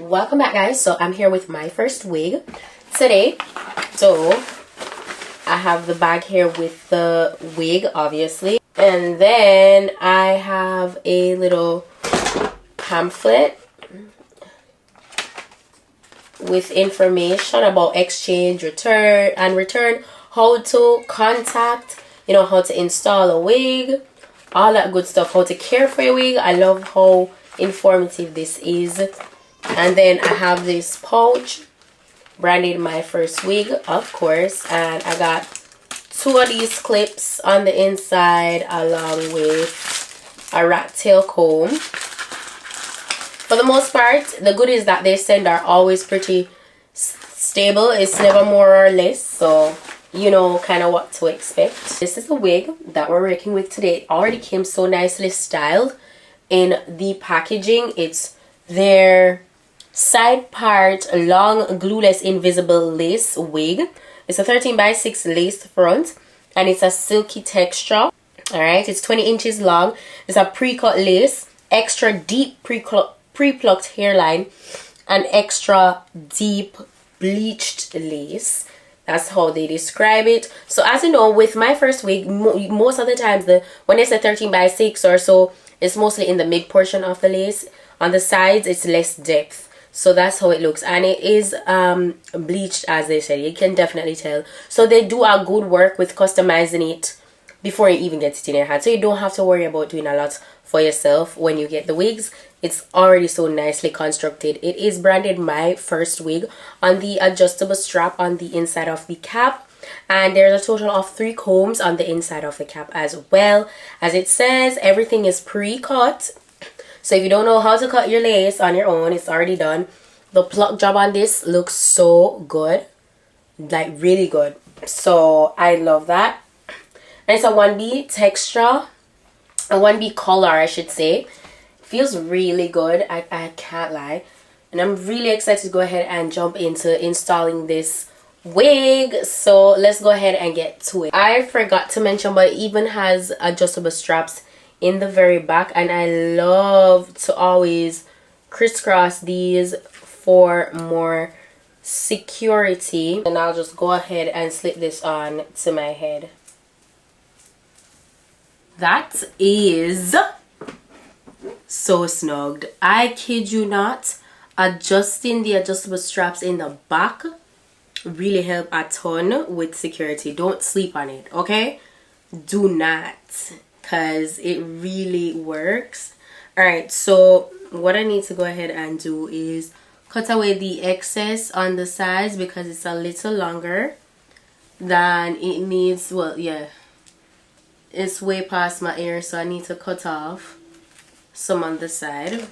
Welcome back, guys. So I'm here with Myfirstwig today. So I have the bag here with the wig, obviously, and then I have a little pamphlet with information about exchange, return, how to contact, how to install a wig, all that good stuff, how to care for your wig. I love how informative this is. And then I have this pouch branded Myfirstwig, of course, and I got 2 of these clips on the inside along with a rat tail comb. For the most part, the goodies that they send are always pretty stable. It's never more or less, so you know kind of what to expect. This is the wig that we're working with today. It already came so nicely styled in the packaging. It's their side part long glueless invisible lace wig. It's a 13x6 lace front and it's a silky texture. Alright, it's 20 inches long. It's a pre-cut lace, extra deep pre-plucked hairline, and extra deep bleached lace. That's how they describe it. So as you know, with Myfirstwig, most of the times when they say 13x6 or so, it's mostly in the mid portion of the lace. On the sides, it's less depth. So that's how it looks, and it is bleached, as they said. You can definitely tell. So they do a good work with customizing it before you even get it in your hand, so you don't have to worry about doing a lot for yourself when you get the wigs. It's already so nicely constructed. It is branded Myfirstwig on the adjustable strap on the inside of the cap, and there's a total of 3 combs on the inside of the cap as well. As it says, everything is pre-cut. So if you don't know how to cut your lace on your own, it's already done. The pluck job on this looks so good, like really good. So I love that. And it's a 1B texture, a 1B color, I should say. Feels really good, I can't lie. And I'm really excited to go ahead and jump into installing this wig. So let's go ahead and get to it. I forgot to mention, but it even has adjustable straps in the very back, and I love to always crisscross these for more security. And I'll just go ahead and slip this on to my head. That is so snugged. I kid you not. Adjusting the adjustable straps in the back really help a ton with security. Don't sleep on it, okay? Do not, because it really works. Alright, so what I need to go ahead and do is cut away the excess on the sides because it's a little longer than it needs. Well, yeah, it's way past my ear, so I need to cut off some on the side.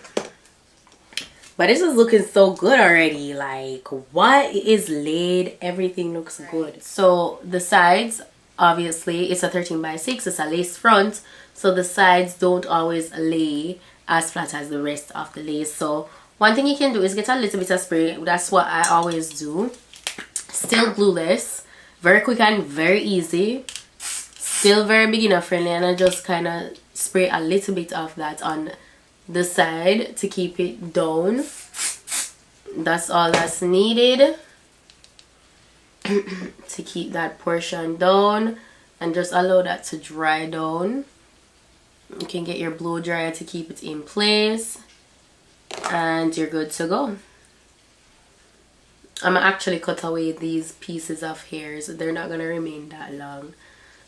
But this is looking so good already. Like, what is laid? Everything looks good. So the sides, obviously, it's a 13x6. It's a lace front, so the sides don't always lay as flat as the rest of the lace. So one thing you can do is get a little bit of spray. That's what I always do. Still glueless, very quick and very easy, still very beginner friendly, and I just kind of spray a little bit of that on the side to keep it down. That's all that's needed to keep that portion down, and just allow that to dry down. You can get your blow dryer to keep it in place, and you're good to go. I'm actually cut away these pieces of hairs. They're not gonna remain that long,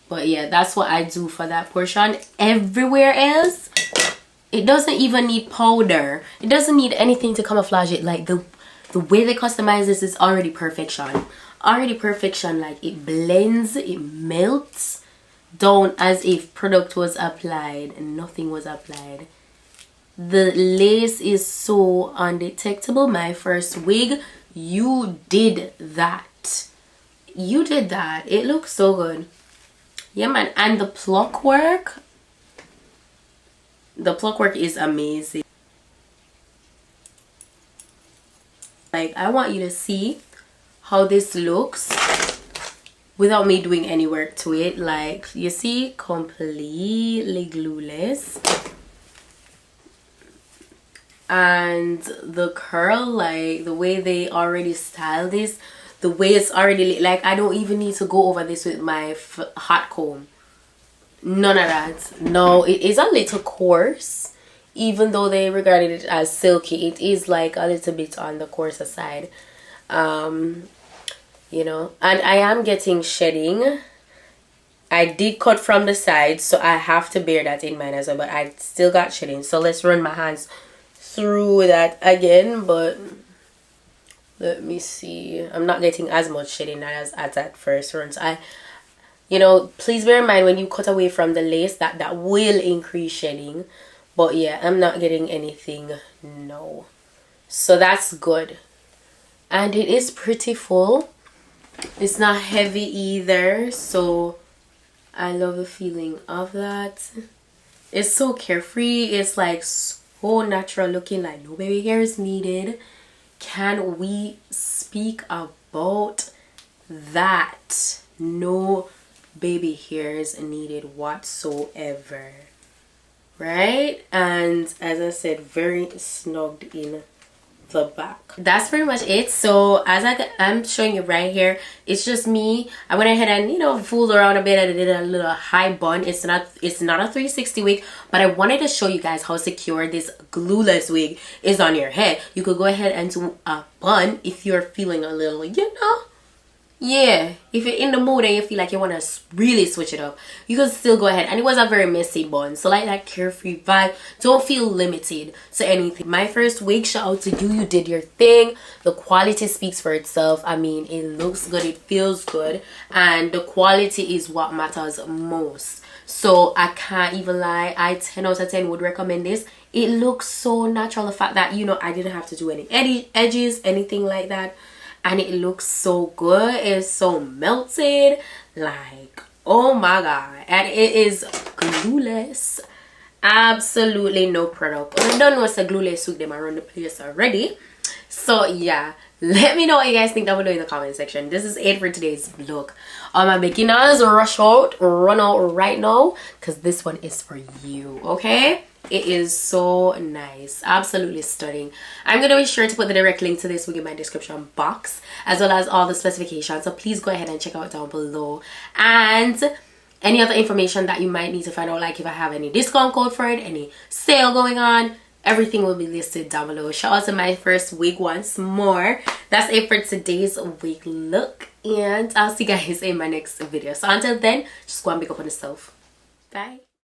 but yeah, that's what I do for that portion. Everywhere else, it doesn't even need powder. It doesn't need anything to camouflage it. Like the way they customize this is already perfection. Already perfection. Like, it blends, it melts down as if product was applied and nothing was applied. The lace is so undetectable. Myfirstwig, you did that. You did that. It looks so good. Yeah, man. And the pluck work is amazing. Like, I want you to see how this looks without me doing any work to it. Like, you see, completely glueless. and the curl, like the way they already styled this, the way it's already like, I don't even need to go over this with my hot comb. None of that. No, it is a little coarse, even though they regarded it as silky. It is like a little bit on the coarser side, you know. And I am getting shedding. I did cut from the sides, so I have to bear that in mind as well, but I still got shedding. So let's run my hands through that again. But let me see, I'm not getting as much shedding as at first run. So you know, please bear in mind when you cut away from the lace that will increase shedding. But yeah, I'm not getting anything, no. So that's good. And it is pretty full. It's not heavy either, so I love the feeling of that. It's so carefree. It's like so natural looking, like no baby hair is needed. Can we speak about that? No baby hairs needed whatsoever, right? And as I said, very snugged in the back. That's pretty much it. So as I'm showing you right here, it's just me. I went ahead and, you know, fooled around a bit. I did a little high bun. It's not a 360 wig, but I wanted to show you guys how secure this glueless wig is on your head. You could go ahead and do a bun if you're feeling a little, you know, yeah, if you're in the mood and you feel like you want to really switch it up, you can still go ahead. And it was a very messy bun, so like that carefree vibe. Don't feel limited to anything. Myfirstwig, shout out to you. You did your thing. The quality speaks for itself. I mean, it looks good, it feels good, and the quality is what matters most. So I can't even lie, I 10 out of 10 would recommend this. It looks so natural. The fact that, you know, I didn't have to do any edges, anything like that. And it looks so good. It's so melted, like, oh my god. And it is glueless. Absolutely no product. But I don't know what's a glueless wig, them around the place already. So yeah, let me know what you guys think down below in the comment section. This is it for today's vlog. All my beginners, run out right now, because this one is for you, okay? It is so nice, absolutely stunning. I'm gonna be sure to put the direct link to this wig in my description box, as well as all the specifications, so please go ahead and check out down below. And any other information that you might need to find out, like if I have any discount code for it, any sale going on, everything will be listed down below. Shout out to Myfirstwig once more. That's it for today's wig look, and I'll see you guys in my next video. So until then, just go and pick up on yourself. Bye.